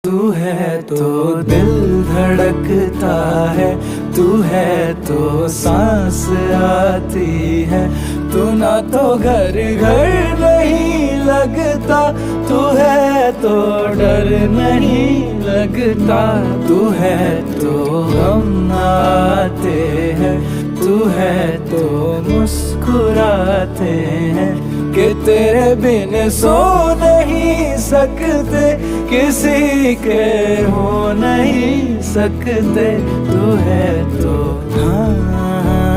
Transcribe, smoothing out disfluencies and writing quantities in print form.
तू है तो दिल धड़कता है, तू है तो सांस आती है, तू ना तो घर घर नहीं लगता, तू है तो डर नहीं लगता, तू है तो हम आते हैं, तू है तो मुस्कुराते हैं कि तेरे बिन सो नहीं सकते, किसी के हो नहीं सकते, तू है तो हाँ।